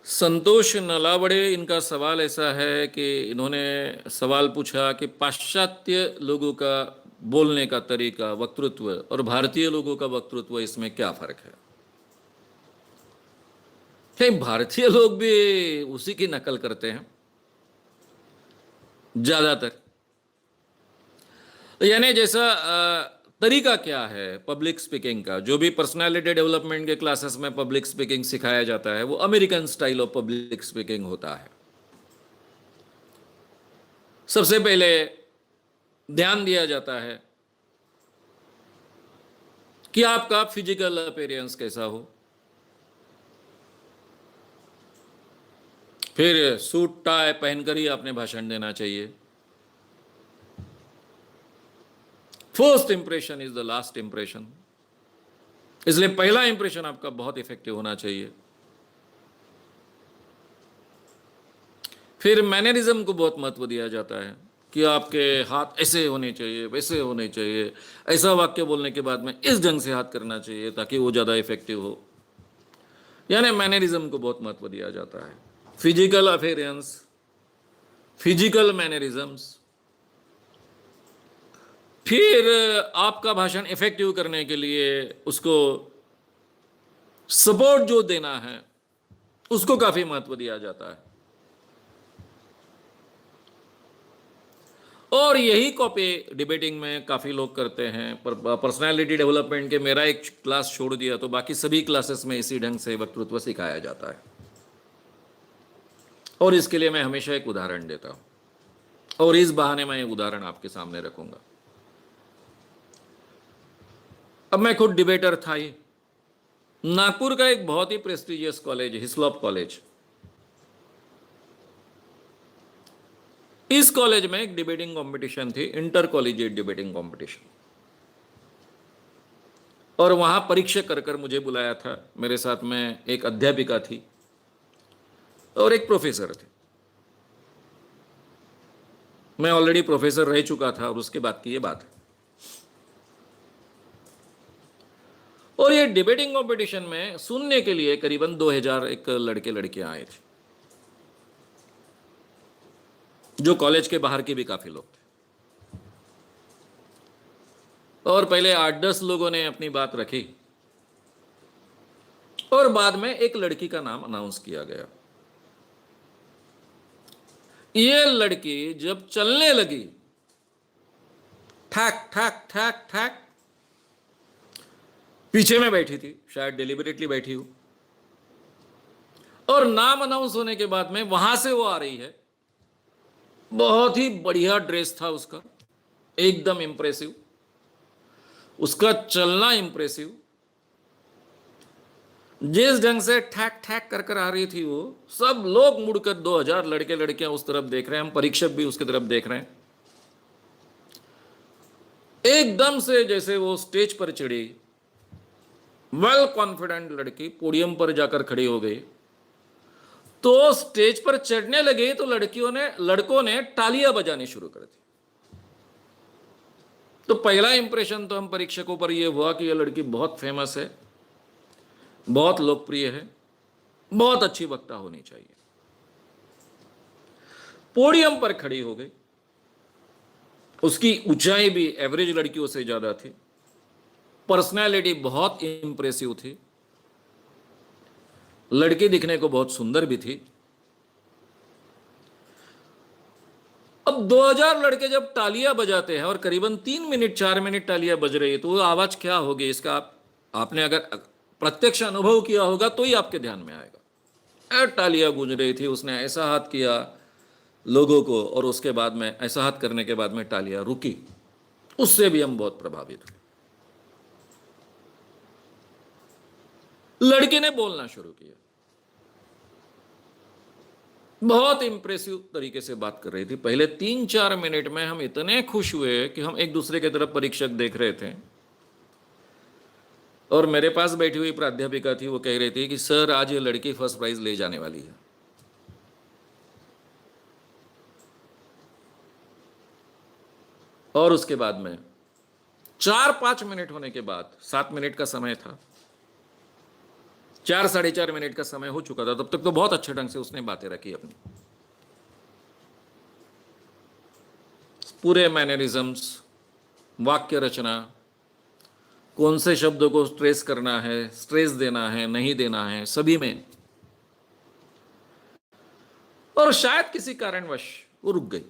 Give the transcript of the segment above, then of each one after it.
संतोष नलावड़े, इनका सवाल ऐसा है कि इन्होंने सवाल पूछा कि पाश्चात्य लोगों का बोलने का तरीका, वक्तृत्व और भारतीय लोगों का वक्तृत्व, इसमें क्या फर्क है। क्या भारतीय लोग भी उसी की नकल करते हैं ज्यादातर। तो यानी जैसा तरीका क्या है पब्लिक स्पीकिंग का, जो भी पर्सनालिटी डेवलपमेंट के क्लासेस में पब्लिक स्पीकिंग सिखाया जाता है वो American style of public speaking होता है। सबसे पहले ध्यान दिया जाता है कि आपका फिजिकल अपीयरेंस कैसा हो, फिर सूट टाई पहनकर ही आपने भाषण देना चाहिए। First impression is the last impression, इसलिए पहला इंप्रेशन आपका बहुत इफेक्टिव होना चाहिए। फिर मैनरिज्म को बहुत महत्व दिया जाता है कि आपके हाथ ऐसे होने चाहिए, वैसे होने चाहिए, ऐसा वाक्य बोलने के बाद में इस ढंग से हाथ करना चाहिए ताकि वो ज़्यादा इफेक्टिव हो। यानी मैनरिज्म को बहुत महत्व दिया जाता है। Physical appearance, physical mannerisms. फिर आपका भाषण इफेक्टिव करने के लिए उसको सपोर्ट जो देना है उसको काफी महत्व दिया जाता है। और यही कॉपी डिबेटिंग में काफी लोग करते हैं। पर पर्सनालिटी डेवलपमेंट के मेरा एक क्लास छोड़ दिया तो बाकी सभी क्लासेस में इसी ढंग से वक्तृत्व सिखाया जाता है। और इसके लिए मैं हमेशा एक उदाहरण देता हूं और इस बहाने मैं एक उदाहरण आपके सामने रखूंगा। अब मैं खुद डिबेटर था ही। नागपुर का एक बहुत ही प्रेस्टिजियस कॉलेज, हिस्लॉप कॉलेज, इस कॉलेज में एक डिबेटिंग कंपटीशन थी, इंटर कॉलेजिएट डिबेटिंग कंपटीशन। और वहां परीक्षा कर मुझे बुलाया था। मेरे साथ में एक अध्यापिका थी और एक प्रोफेसर थे। मैं ऑलरेडी प्रोफेसर रह चुका था और उसके बाद की ये बात है। और ये डिबेटिंग कंपटीशन में सुनने के लिए करीबन 2000 एक लड़के लड़कियां आए थे, जो कॉलेज के बाहर के भी काफी लोग थे। और पहले 8-10 लोगों ने अपनी बात रखी और बाद में एक लड़की का नाम अनाउंस किया गया। ये लड़की जब चलने लगी, ठैक ठैक ठैक ठैक, पीछे में बैठी थी, शायद डेलिबरेटली बैठी हूं, और नाम अनाउंस होने के बाद में वहां से वो आ रही है। बहुत ही बढ़िया ड्रेस था उसका, एकदम इंप्रेसिव, उसका चलना इंप्रेसिव। जिस ढंग से ठैक ठैक कर कर आ रही थी वो, सब लोग मुड़कर 2000 लड़के लड़कियां उस तरफ देख रहे हैं, हम परीक्षक भी उसकी तरफ देख रहे हैं। एकदम से जैसे वो स्टेज पर चढ़ी, वेल कॉन्फिडेंट लड़की पोडियम पर जाकर खड़ी हो गई, तो स्टेज पर चढ़ने लगे तो लड़कों ने तालियां बजानी शुरू कर दी। तो पहला इंप्रेशन तो हम परीक्षकों पर यह हुआ कि यह लड़की बहुत फेमस है, बहुत लोकप्रिय है, बहुत अच्छी वक्ता होनी चाहिए। पोडियम पर खड़ी हो गई, उसकी ऊंचाई भी एवरेज लड़कियों से ज्यादा थी, पर्सनैलिटी बहुत इंप्रेसिव थी, लड़की दिखने को बहुत सुंदर भी थी। अब 2000 लड़के जब तालियां बजाते हैं और करीबन 3 मिनट 4 मिनट तालियां बज रही है, तो वो आवाज क्या होगी इसका आपने अगर प्रत्यक्ष अनुभव किया होगा तो ही आपके ध्यान में आएगा। तालियां गूंज रही थी, उसने ऐसा हाथ किया लोगों को और उसके बाद में ऐसा हाथ करने के बाद में तालियां रुकी। उससे भी हम बहुत प्रभावित हुए। लड़की ने बोलना शुरू किया, बहुत इंप्रेसिव तरीके से बात कर रही थी। पहले 3-4 मिनट में हम इतने खुश हुए कि हम एक दूसरे की तरफ परीक्षक देख रहे थे। और मेरे पास बैठी हुई प्राध्यापिका थी, वो कह रही थी कि सर आज ये लड़की फर्स्ट प्राइज ले जाने वाली है। और उसके बाद में 4-5 मिनट होने के बाद, 7 मिनट का समय था, 4 साढ़े 4 मिनट का समय हो चुका था, तब तक तो बहुत अच्छे ढंग से उसने बातें रखी अपनी, पूरे मैनरिज्म्स, वाक्य रचना, कौन से शब्दों को स्ट्रेस करना है, स्ट्रेस देना है, नहीं देना है, सभी में। और शायद किसी कारणवश वो रुक गई।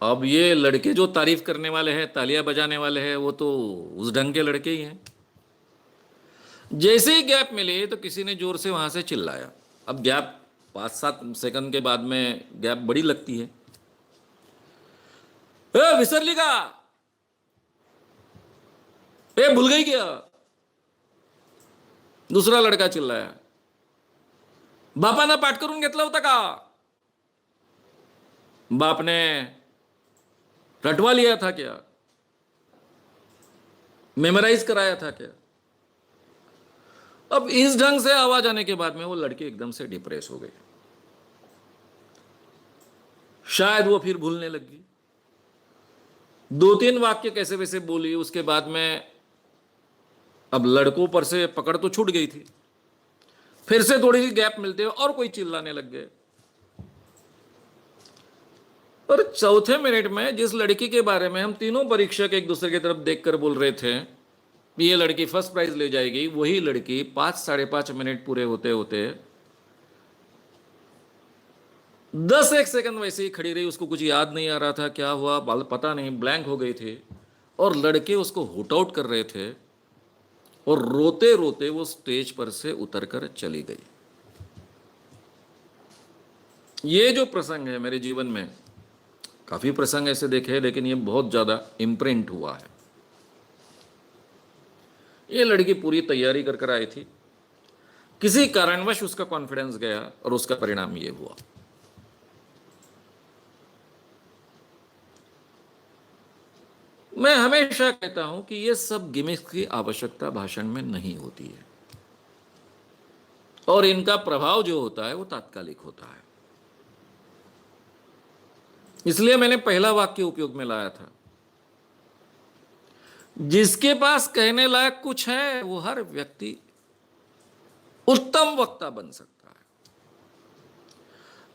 अब ये लड़के जो तारीफ करने वाले हैं, तालियां बजाने वाले हैं, वो तो उस ढंग के लड़के ही हैं। जैसे ही गैप मिले तो किसी ने जोर से वहां से चिल्लाया। अब गैप 5-7 सेकंड के बाद में गैप बड़ी लगती है। ए विसरली का, ए भूल गई क्या? दूसरा लड़का चिल्लाया, बापानं पाठ करून घेतला होता का? बाप ने रटवा लिया था क्या? मेमोराइज कराया था क्या? अब इस ढंग से आवाज आने के बाद में वो लड़की एकदम से डिप्रेस हो गई। शायद वो फिर भूलने लगी। 2-3 वाक्य कैसे वैसे बोली, उसके बाद में अब लड़कों पर से पकड़ तो छूट गई थी। फिर से थोड़ी सी गैप मिलते और कोई चिल्लाने लग गए। और चौथे मिनट में जिस लड़की के बारे में हम तीनों परीक्षक एक दूसरे की तरफ देखकर बोल रहे थे ये लड़की फर्स्ट प्राइज ले जाएगी, वही लड़की 5 साढ़े 5 मिनट पूरे होते होते 10-1 सेकंड वैसे ही खड़ी रही। उसको कुछ याद नहीं आ रहा था क्या हुआ, बाल पता नहीं, ब्लैंक हो गई थी। और लड़के उसको हुट आउट कर रहे थे और रोते रोते वो स्टेज पर से उतरकर चली गई। ये जो प्रसंग है मेरे जीवन में, काफी प्रसंग ऐसे देखे हैं, लेकिन ये बहुत ज्यादा इम्प्रिंट हुआ है। ये लड़की पूरी तैयारी कर कर आई थी, किसी कारणवश उसका कॉन्फिडेंस गया और उसका परिणाम ये हुआ। मैं हमेशा कहता हूं कि ये सब गिमिक्स की आवश्यकता भाषण में नहीं होती है और इनका प्रभाव जो होता है वो तात्कालिक होता है। इसलिए मैंने पहला वाक्य उपयोग में लाया था, जिसके पास कहने लायक कुछ है वो हर व्यक्ति उत्तम वक्ता बन सकता है।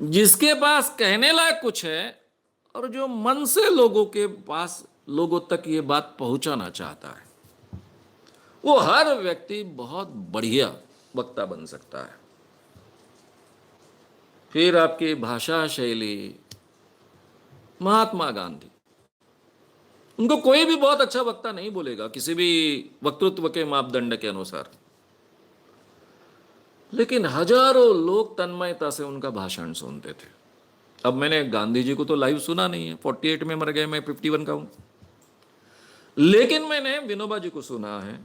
जिसके पास कहने लायक कुछ है और जो मन से लोगों के पास, लोगों तक ये बात पहुंचाना चाहता है, वो हर व्यक्ति बहुत बढ़िया वक्ता बन सकता है। फिर आपकी भाषा शैली, महात्मा गांधी, उनको कोई भी बहुत अच्छा वक्ता नहीं बोलेगा किसी भी वक्तृत्व के मापदंड के अनुसार, लेकिन हजारों लोग तन्मयता से उनका भाषण सुनते थे। अब मैंने गांधी जी को तो लाइव सुना नहीं है, 48 में मर गए, मैं 51 का हूं, लेकिन मैंने विनोबा जी को सुना है,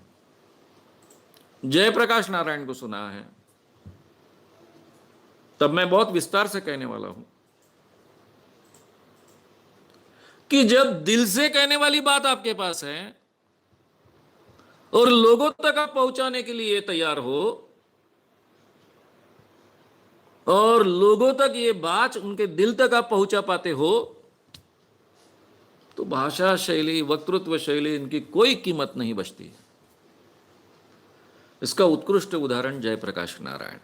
जयप्रकाश नारायण को सुना है। तब मैं बहुत विस्तार से कहने वाला हूं कि जब दिल से कहने वाली बात आपके पास है और लोगों तक आप पहुंचाने के लिए तैयार हो और लोगों तक ये बात, उनके दिल तक आप पहुंचा पाते हो, तो भाषा शैली, वक्तृत्व शैली, इनकी कोई कीमत नहीं बचती। इसका उत्कृष्ट उदाहरण जयप्रकाश नारायण।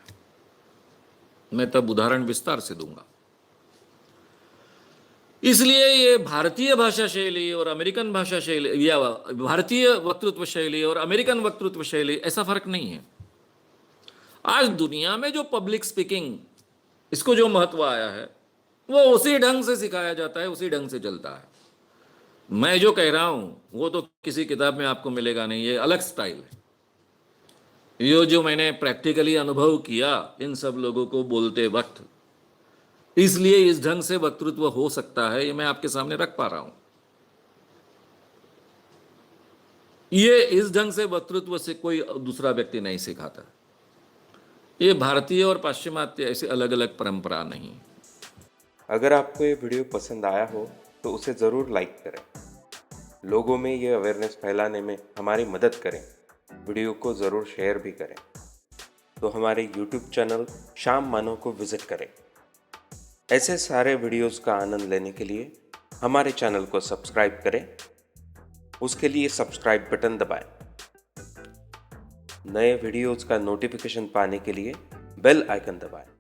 मैं तब उदाहरण विस्तार से दूंगा। इसलिए ये भारतीय भाषा शैली और अमेरिकन भाषा शैली या भारतीय वक्तृत्व शैली और अमेरिकन वक्तृत्व शैली, ऐसा फर्क नहीं है। आज दुनिया में जो पब्लिक स्पीकिंग, इसको जो महत्व आया है, वो उसी ढंग से सिखाया जाता है, उसी ढंग से चलता है। मैं जो कह रहा हूं वो तो किसी किताब में आपको मिलेगा नहीं, ये अलग स्टाइल है। ये जो मैंने प्रैक्टिकली अनुभव किया इन सब लोगों को बोलते वक्त, इसलिए इस ढंग से वक्तृत्व हो सकता है, ये मैं आपके सामने रख पा रहा हूं। ये इस ढंग से वक्तृत्व से कोई दूसरा व्यक्ति नहीं सिखाता। ये भारतीय और पाश्चिमात्य ऐसी अलग अलग परंपरा नहीं। अगर आपको ये वीडियो पसंद आया हो तो उसे ज़रूर लाइक करें, लोगों में ये अवेयरनेस फैलाने में हमारी मदद करें। वीडियो को ज़रूर शेयर भी करें। तो हमारे YouTube चैनल श्याम मानव को विज़िट करें। ऐसे सारे वीडियोस का आनंद लेने के लिए हमारे चैनल को सब्सक्राइब करें। उसके लिए सब्सक्राइब बटन दबाएं। नए वीडियोज़ का नोटिफिकेशन पाने के लिए बेल आइकन दबाएं।